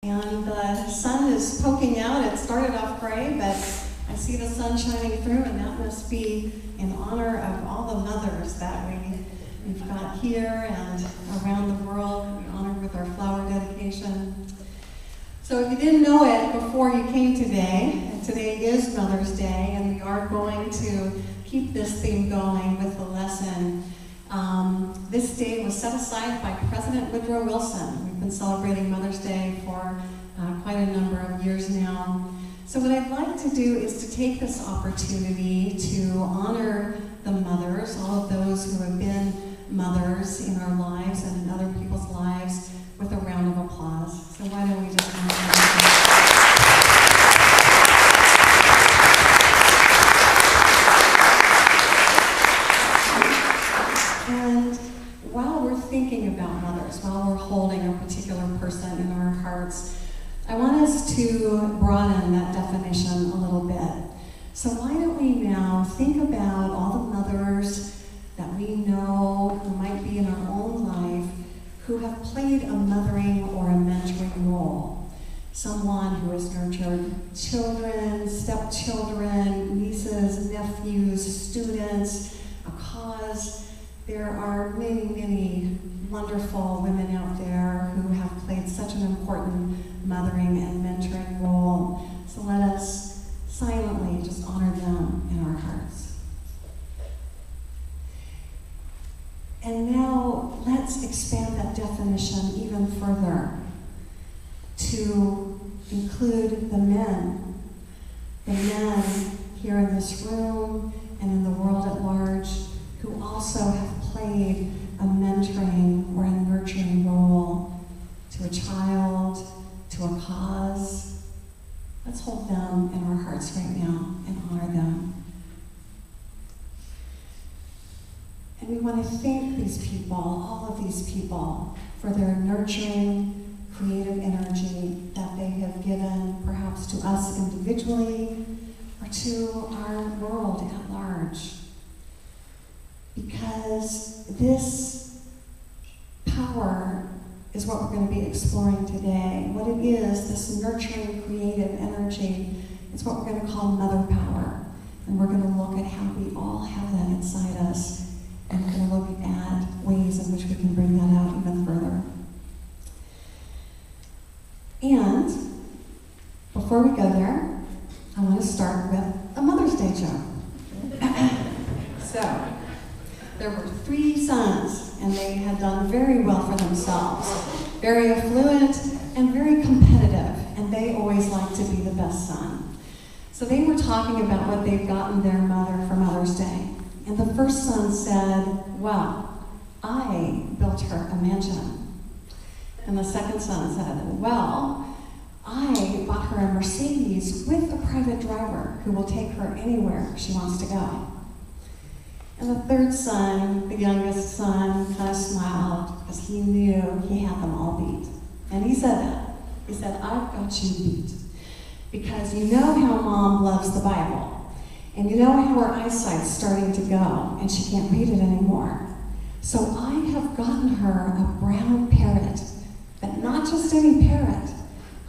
And the sun is poking out. It started off gray, but I see the sun shining through, and that must be in honor of all the mothers that we've got here and around the world. We honored with our flower dedication. So if you didn't know it before you came today, today is Mother's Day, and we are going to keep this theme going with the lesson. This day was set aside by President Woodrow Wilson. We've been celebrating Mother's Day for quite a number of years now. So what I'd like to do is to take this opportunity to honor the mothers, all of those who have been mothers in our lives and in other people's lives, with a round of applause. So why don't we just honor them? And while we're thinking about mothers, while we're holding a particular person in our hearts, I want us to broaden that definition a little bit. So why don't we now think about all the mothers that we know who might be in our own life who have played a mothering or a mentoring role. Someone who has nurtured children, stepchildren, nieces, nephews, students, a cause. There are many, many wonderful women out there who have played such an important mothering and mentoring role. So let us silently just honor them in our hearts. And now let's expand that definition even further to include the men here in this room and in the world at large, who also have played a mentoring or a nurturing role to a child, to a cause. Let's hold them in our hearts right now and honor them. And we want to thank these people, all of these people, for their nurturing, creative energy that they have given perhaps to us individually or to our world at large. Because this power is what we're going to be exploring today. What it is, this nurturing, creative energy, it's what we're going to call mother power. And we're going to look at how we all have that inside us. And we're going to look at ways in which we can bring that out even further. And before we go there, I want to start with a Mother's Day joke. So, there were 3 sons, and they had done very well for themselves. Very affluent and very competitive, and they always liked to be the best son. So they were talking about what they'd gotten their mother for Mother's Day. And the first son said, "Well, I built her a mansion." And the second son said, "Well, I bought her a Mercedes with a private driver who will take her anywhere she wants to go." And the third son, the youngest son, kind of smiled because he knew he had them all beat. And he said that. He said, "I've got you beat. Because you know how Mom loves the Bible. And you know how her eyesight's starting to go and she can't read it anymore. So I have gotten her a brown parrot. But not just any parrot.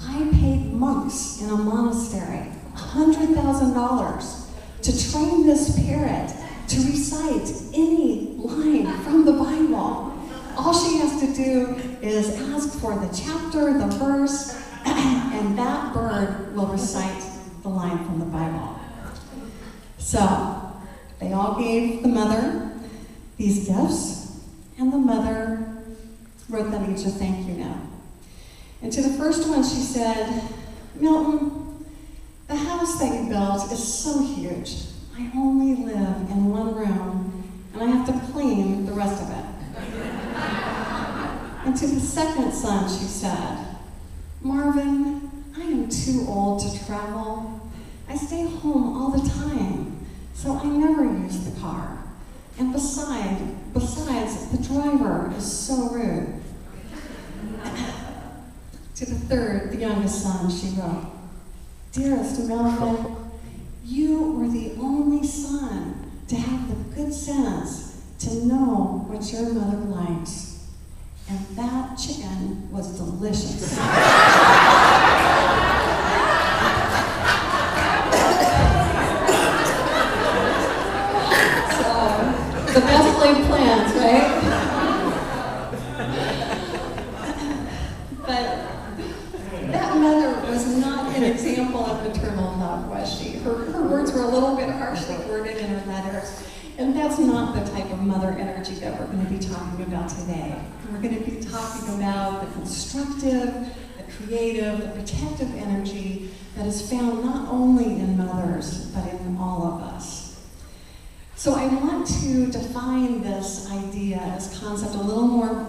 I paid monks in a monastery $100,000 to train this parrot to recite any line from the Bible. All she has to do is ask for the chapter, the verse, and that bird will recite the line from the Bible." So, they all gave the mother these gifts, and the mother wrote them each a thank you note. And to the first one she said, "Milton, the house that you built is so huge. I only live in one room, and I have to clean the rest of it." And to the second son, she said, "Marvin, I am too old to travel. I stay home all the time, so I never use the car. And besides, the driver is so rude." To the third, the youngest son, she wrote, "Dearest Melvin, you were the only son to have the good sense to know what your mother likes. And that chicken was delicious." an example of maternal love, was she? Her words were a little bit harshly worded in her letters. And that's not the type of mother energy that we're going to be talking about today. We're going to be talking about the constructive, the creative, the protective energy that is found not only in mothers, but in all of us. So I want to define this idea, this concept, a little more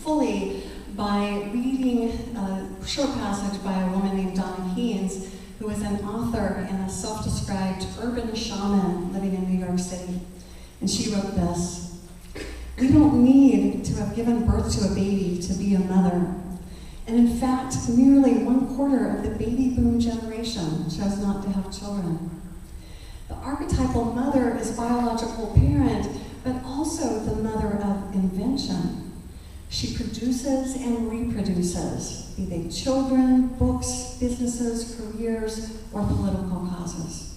fully by reading a short passage by a woman named Donna Haynes, who is an author and a self-described urban shaman living in New York City. And she wrote this: "We don't need to have given birth to a baby to be a mother. And in fact, nearly 1/4 of the baby boom generation chose not to have children. The archetypal mother is biological parent, but also the mother of invention. She produces and reproduces, be they children, books, businesses, careers, or political causes.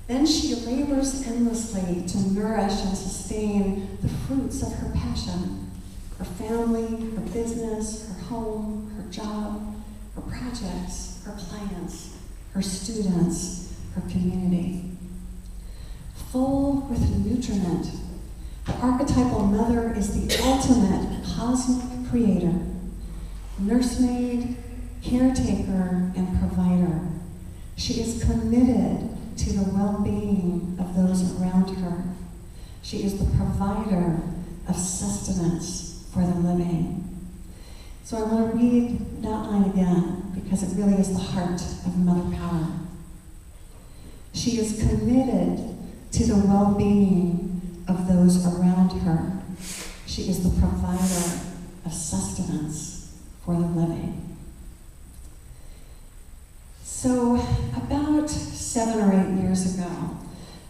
Then she labors endlessly to nourish and sustain the fruits of her passion, her family, her business, her home, her job, her projects, her clients, her students, her community. Full with nutriment, the archetypal mother is the ultimate cosmic creator, nursemaid, caretaker, and provider. She is committed to the well-being of those around her. She is the provider of sustenance for the living." So I want to read that line again because it really is the heart of mother power. She is committed to the well-being of those around her. She is the provider of sustenance for the living. So about 7 or 8 years ago,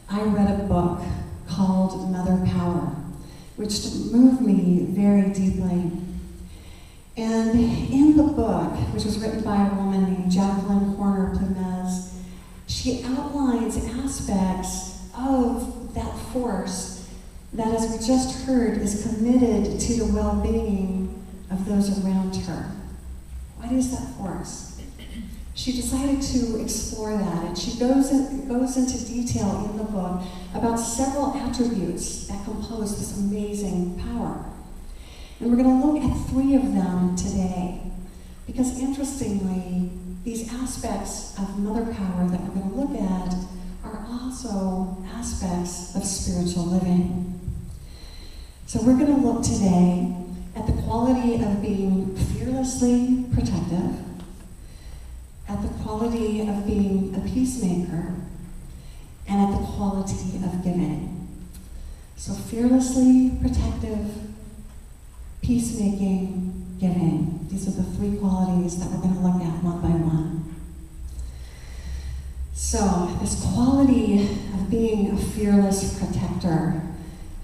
I read a book called Mother Power, which moved me very deeply. And in the book, which was written by a woman named Jacqueline Horner Plumez, she outlines aspects of that force that, as we just heard, is committed to the well-being of those around her. What is that force? She decided to explore that, and she goes into detail in the book about several attributes that compose this amazing power. And we're going to look at 3 of them today, because interestingly, these aspects of mother power that we're going to look at are also aspects of spiritual living. So we're going to look today at the quality of being fearlessly protective, at the quality of being a peacemaker, and at the quality of giving. So fearlessly protective, peacemaking, giving. These are the 3 qualities that we're going to look at one by one. So this quality of being a fearless protector,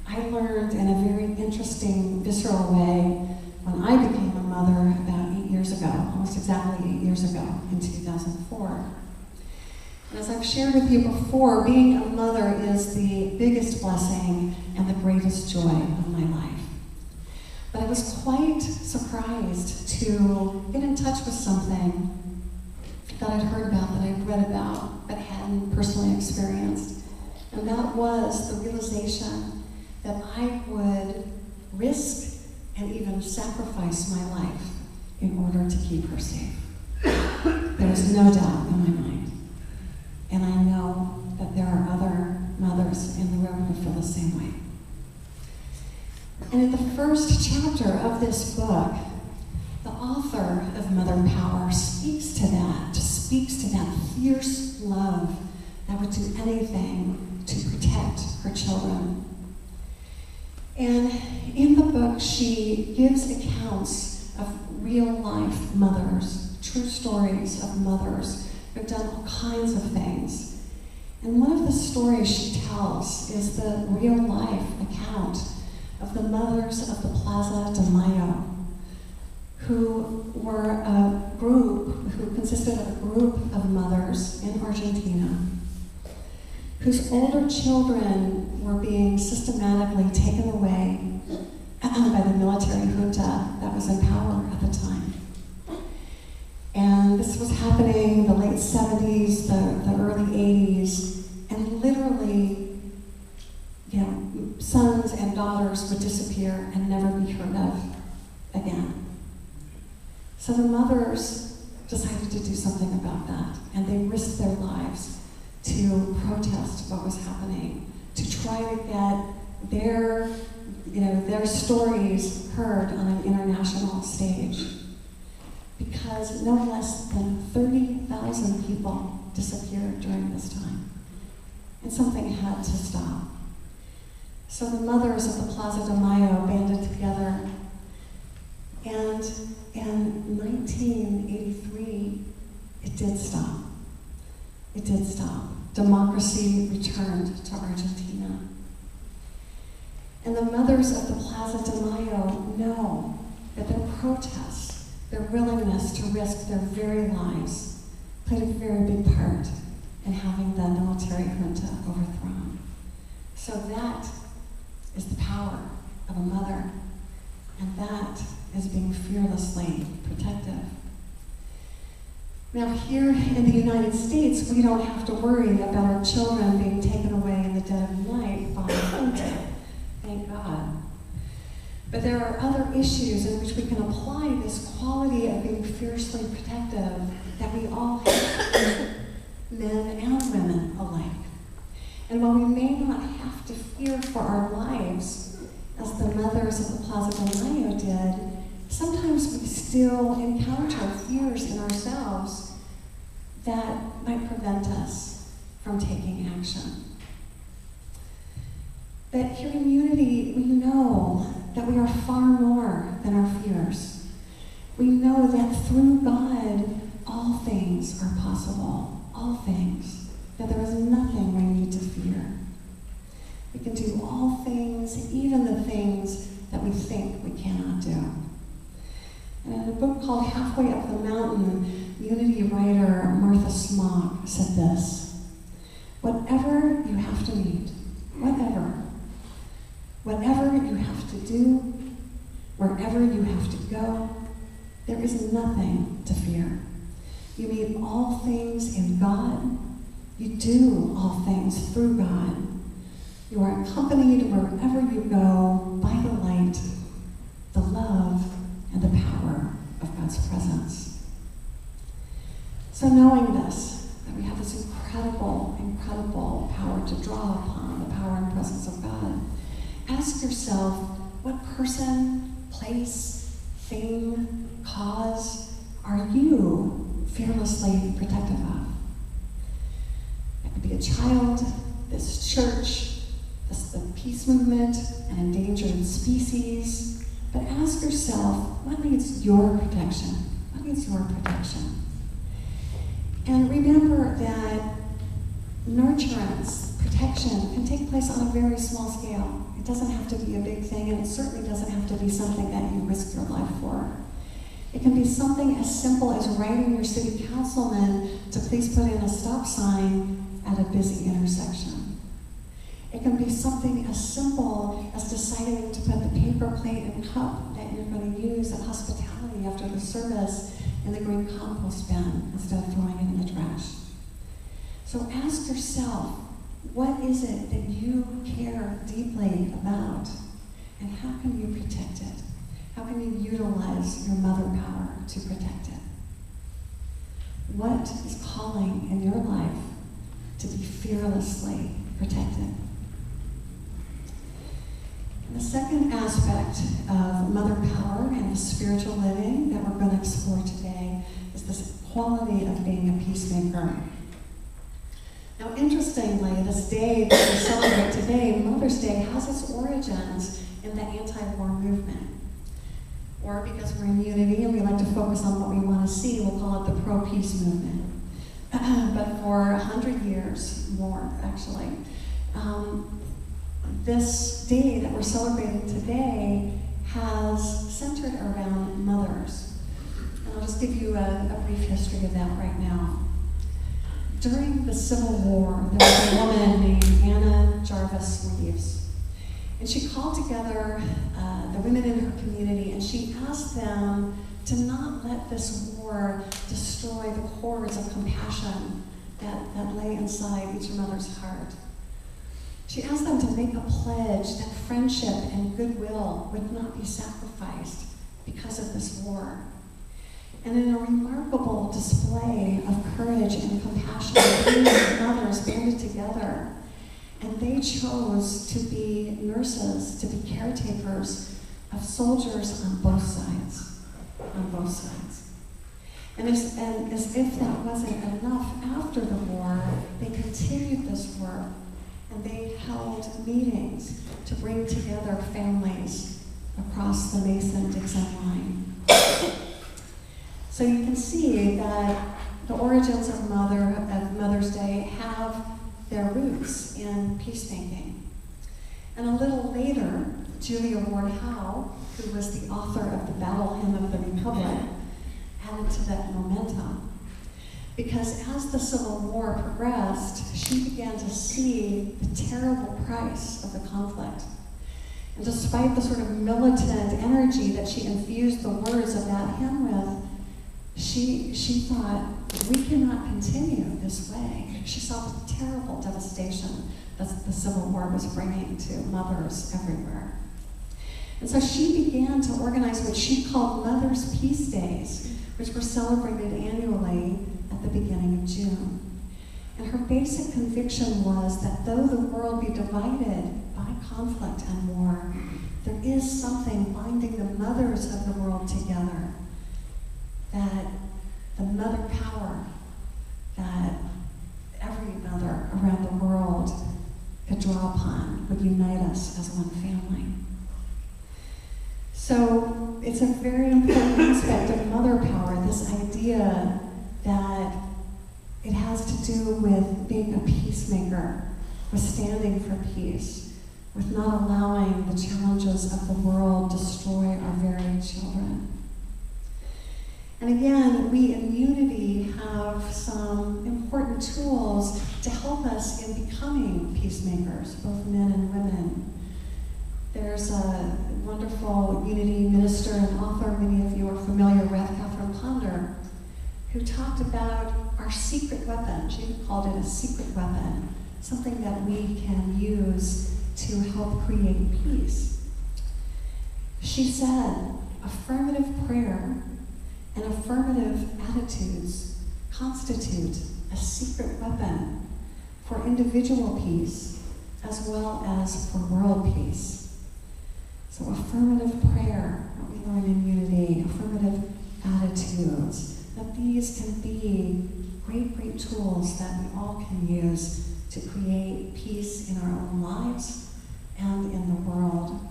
I learned in a very interesting, visceral way when I became a mother about 8 years ago, almost exactly 8 years ago, in 2004. And as I've shared with you before, being a mother is the biggest blessing and the greatest joy of my life. But I was quite surprised to get in touch with something that I'd heard about, that I'd read about, but hadn't personally experienced. And that was the realization that I would risk and even sacrifice my life in order to keep her safe. There was no doubt in my mind. And I know that there are other mothers in the room who feel the same way. And in the first chapter of this book, the author of Mother Power speaks to that fierce love that would do anything to protect her children. And in the book, she gives accounts of real-life mothers, true stories of mothers who've done all kinds of things. And one of the stories she tells is the real-life account of the mothers of the Plaza de Mayo, who were a group, who consisted of a group of mothers in Argentina, whose older children were being systematically taken away by the military junta that was in power at the time. And And this was happening in the late 70s, the early 80s, and literally, sons and daughters would disappear and never be heard of again. So the mothers decided to do something about that, and they risked their lives to protest what was happening, to try to get their stories heard on an international stage. Because no less than 30,000 people disappeared during this time. And something had to stop. So the mothers of the Plaza de Mayo banded together, and in 1983, it did stop. It did stop. Democracy returned to Argentina. And the mothers of the Plaza de Mayo know that their protests, their willingness to risk their very lives, played a very big part in having the military junta overthrown. So that is the power of a mother, and that is being fearlessly protective. Now here in the United States, we don't have to worry about our children being taken away in the dead of night by a junta. Thank God. But there are other issues in which we can apply this quality of being fiercely protective that we all have, men and women alike. And while we may not have to fear for our lives, as the mothers of the Plaza de Mayo did, sometimes we still encounter fears in ourselves that might prevent us from taking action. But here in Unity, we know that we are far more than our fears. We know that through God, all things are possible, all things, that there is nothing we need to fear. We can do all things, even the things that we think we cannot do. And in a book called Halfway Up the Mountain, Unity writer Martha Smock said this: whatever you have to meet, whatever you have to do, wherever you have to go, there is nothing to fear. You meet all things in God. You do all things through God. You are accompanied wherever you go by the light, the love, and the power of God's presence. So knowing this, that we have this incredible, incredible power to draw upon, the power and presence of God, ask yourself, what person, place, thing, cause are you fearlessly protective of? It could be a child, this church, the peace movement, an endangered species. But ask yourself, what needs your protection? What needs your protection? And remember that nurturance, protection, can take place on a very small scale. It doesn't have to be a big thing, and it certainly doesn't have to be something that you risk your life for. It can be something as simple as writing your city councilman to please put in a stop sign at a busy intersection. It can be something as simple as deciding to put the paper plate and cup that you're going to use at hospitality after the service in the green compost bin instead of throwing it in the trash. So ask yourself, what is it that you care deeply about? And how can you protect it? How can you utilize your mother power to protect it? What is calling in your life to be fearlessly protected? And the second aspect of mother power and the spiritual living that we're going to explore today is this quality of being a peacemaker. Now, interestingly, this day that we celebrate today, Mother's Day, has its origins in the anti-war movement. Or because we're in Unity and we like to focus on what we want to see, we'll call it the pro-peace movement. But for 100 years, more actually, this day that we're celebrating today has centered around mothers. And I'll just give you a brief history of that right now. During the Civil War, there was a woman named Anna Jarvis Reeves. And she called together the women in her community, and she asked them to not let this war destroy destroy the cords of compassion that lay inside each mother's heart. She asked them to make a pledge that friendship and goodwill would not be sacrificed because of this war. And in a remarkable display of courage and compassion, the mothers banded together, and they chose to be nurses, to be caretakers of soldiers on both sides. And as if that wasn't enough after the war, they continued this work, and they held meetings to bring together families across the Mason-Dixon line. So you can see that the origins of Mother's Day have their roots in peacemaking. And a little later, Julia Ward Howe, who was the author of the Battle Hymn of the Republic, added to that momentum. Because as the Civil War progressed, she began to see the terrible price of the conflict. And despite the sort of militant energy that she infused the words of that hymn with, she thought, we cannot continue this way. She saw the terrible devastation that the Civil War was bringing to mothers everywhere. And so she began to organize what she called Mothers' Peace Days, which were celebrated annually at the beginning of June. And her basic conviction was that though the world be divided by conflict and war, there is something binding the mothers of the world together, that the mother power that every mother around the world could draw upon would unite us as one family. So it's a very important aspect of mother power, this idea that it has to do with being a peacemaker, with standing for peace, with not allowing the challenges of the world destroy our very children. And again, we in Unity have some important tools to help us in becoming peacemakers, both men and women. There's a wonderful Unity minister and author, many of you are familiar with, Catherine Ponder, who talked about our secret weapon. She called it a secret weapon, something that we can use to help create peace. She said, affirmative prayer and affirmative attitudes constitute a secret weapon for individual peace as well as for world peace. So affirmative prayer, what we learn in Unity, affirmative attitudes, that these can be great, great tools that we all can use to create peace in our own lives and in the world.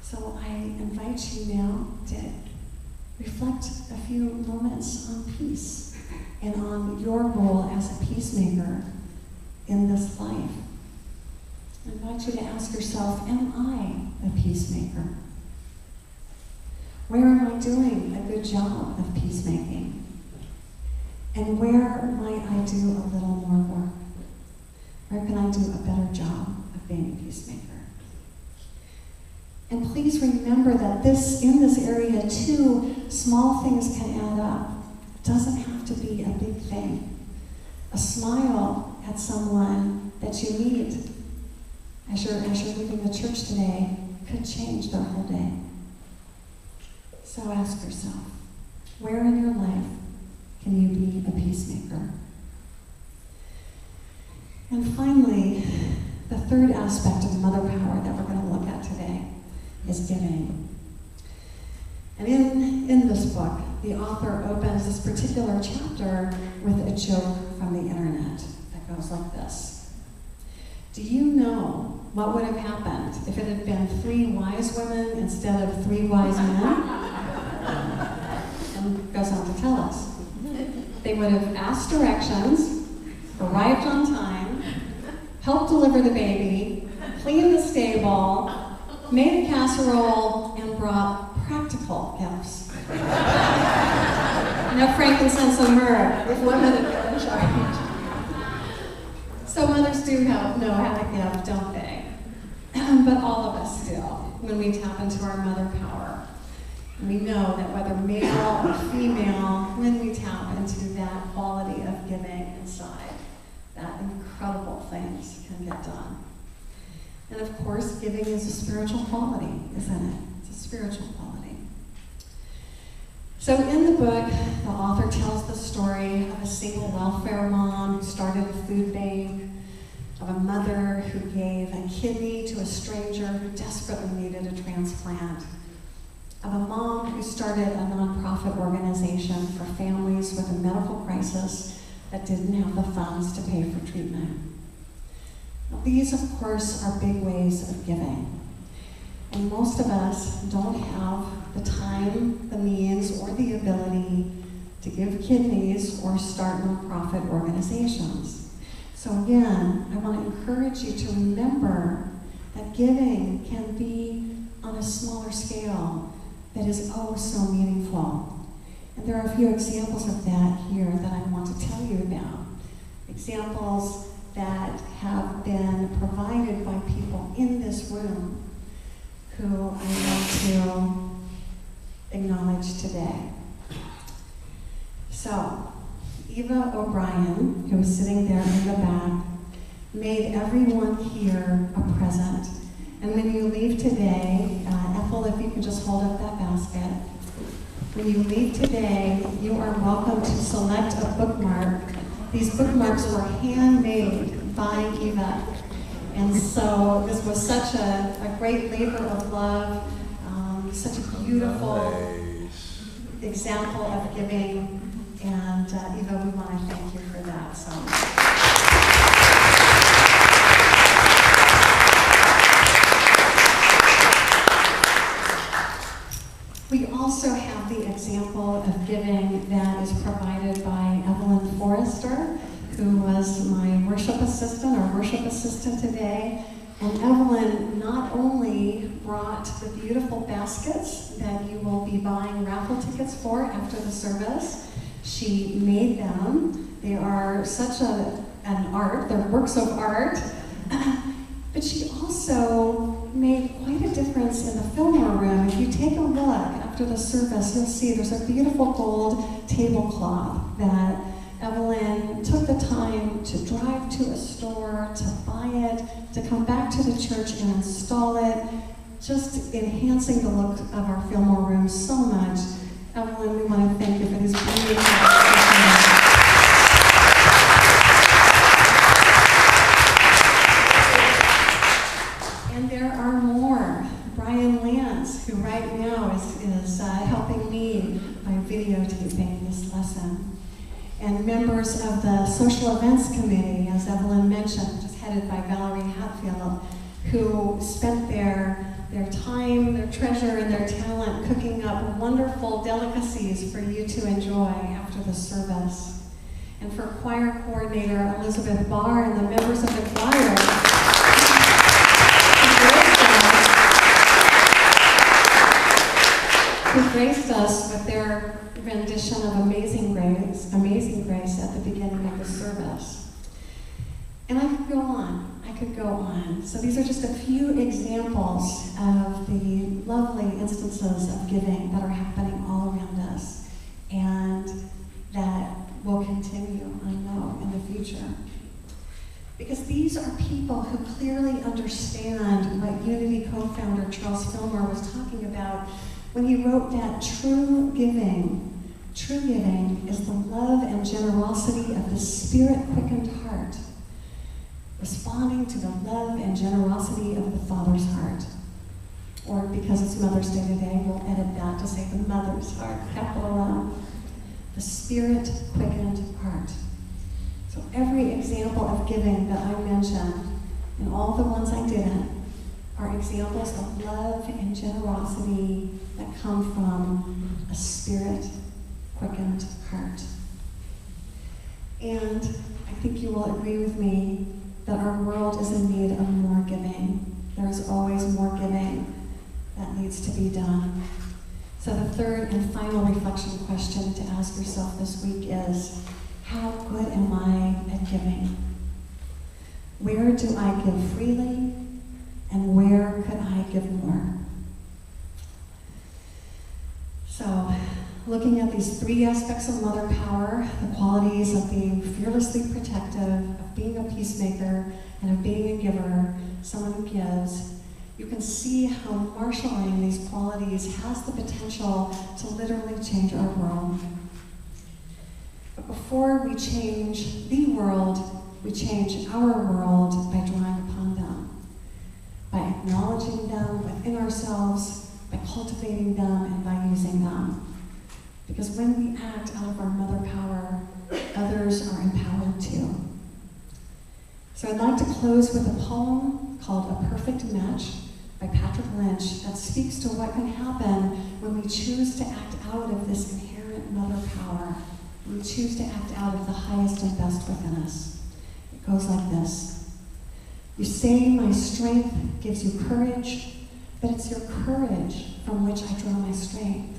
So I invite you now to reflect a few moments on peace and on your role as a peacemaker in this life. I invite you to ask yourself, am I a peacemaker? Where am I doing a good job of peacemaking? And where might I do a little more work? Where can I do a better job of being a peacemaker? And please remember that in this area too, small things can add up. It doesn't have to be a big thing. A smile at someone that you meet as you're leaving the church today could change their whole day. So ask yourself, where in your life can you be a peacemaker? And finally, the third aspect of mother power that we're going to look at today is giving. And in this book, the author opens this particular chapter with a joke from the internet that goes like this. Do you know what would have happened if it had been 3 wise women instead of 3 wise men? And goes on to tell us. They would have asked directions, arrived on time, helped deliver the baby, cleaned the stable, made a casserole, and brought practical gifts. No frankincense and myrrh, if women had been in charge. So mothers do know how to give, don't they? But all of us do, when we tap into our mother power. And we know that whether male or female, when part done. And of course, giving is a spiritual quality, isn't it? It's a spiritual quality. So in the book, the author tells the story of a single welfare mom who started a food bank, of a mother who gave a kidney to a stranger who desperately needed a transplant, of a mom who started a nonprofit organization for families with a medical crisis that didn't have the funds to pay for treatment. Now, these, of course, are big ways of giving. And most of us don't have the time, the means, or the ability to give kidneys or start nonprofit organizations. So again, I want to encourage you to remember that giving can be on a smaller scale that is oh so meaningful. And there are a few examples of that here that I want to tell you about. Examples that have been provided by people in this room who I want to acknowledge today. So, Eva O'Brien, who was sitting there in the back, made everyone here a present. And when you leave today, Ethel, if you could just hold up that basket. When you leave today, you are welcome to select a bookmark. These bookmarks were handmade by Eva. And so this was such a great labor of love, such a beautiful example of giving. And Eva, we want to thank you for that. So. We also have the example of giving that is provided by Evelyn Forrester, who was my worship assistant today. And Evelyn not only brought the beautiful baskets that you will be buying raffle tickets for after the service, she made them. They are such an art, they're works of art. But she also made quite a difference in the Fillmore room. If you take a look after the service, you'll see there's a beautiful gold tablecloth that Evelyn took the time to drive to a store, to buy it, to come back to the church and install it, just enhancing the look of our Fillmore room so much. Evelyn, we want to thank you for these beautiful And there are more. Brian Lance, who right now is helping me by videotaping this lesson. And members of the Social Events Committee, as Evelyn mentioned, which is headed by Valerie Hatfield, who spent their time, their treasure, and their talent cooking up wonderful delicacies for you to enjoy after the service. And for choir coordinator Elizabeth Barr and the members of the choir, who graced us with their rendition of Amazing Grace at the beginning of the service. And I could go on. So these are just a few examples of the lovely instances of giving that are happening all around us and that will continue, I know, in the future. Because these are people who clearly understand what Unity co-founder Charles Fillmore was talking about when he wrote that true giving is the love and generosity of the Spirit-quickened heart, responding to the love and generosity of the Father's heart. Or because it's Mother's Day today, we'll edit that to say the Mother's heart, capital M. The Spirit-quickened heart. So every example of giving that I mentioned, and all the ones I didn't, are examples of love and generosity that come from a Spirit-quickened heart. And I think you will agree with me that our world is in need of more giving. There is always more giving that needs to be done. So the third and final reflection question to ask yourself this week is, how good am I at giving? Where do I give freely? And where could I give more? So looking at these three aspects of mother power, the qualities of being fearlessly protective, of being a peacemaker, and of being a giver, someone who gives, you can see how marshaling these qualities has the potential to literally change our world. But before we change the world, we change our world by drawing upon them, by acknowledging them within ourselves, by cultivating them, and by using them. Because when we act out of our mother power, others are empowered too. So I'd like to close with a poem called A Perfect Match by Patrick Lynch that speaks to what can happen when we choose to act out of this inherent mother power. When we choose to act out of the highest and best within us. It goes like this. You say my strength gives you courage, but it's your courage from which I draw my strength.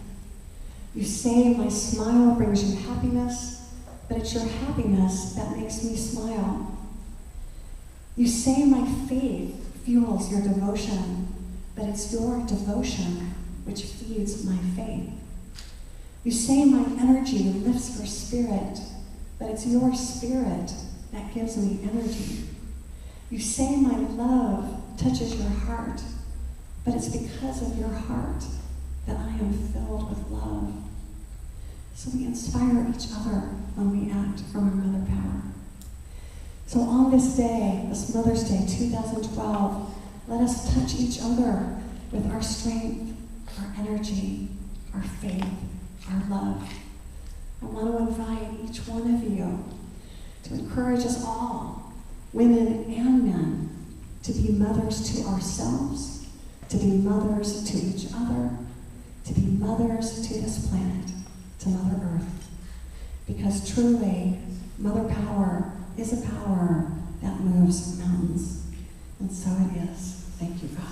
You say my smile brings you happiness, but it's your happiness that makes me smile. You say my faith fuels your devotion, but it's your devotion which feeds my faith. You say my energy lifts your spirit, but it's your spirit that gives me energy. You say my love touches your heart, but it's because of your heart that I am filled with love. So we inspire each other when we act from our mother power. So on this day, this Mother's Day 2012, let us touch each other with our strength, our energy, our faith, our love. I want to invite each one of you to encourage us all, women and men, to be mothers to ourselves, to be mothers to each other, to be mothers to this planet, to Mother Earth. Because truly, mother power is a power that moves mountains. And so it is. Thank you, God.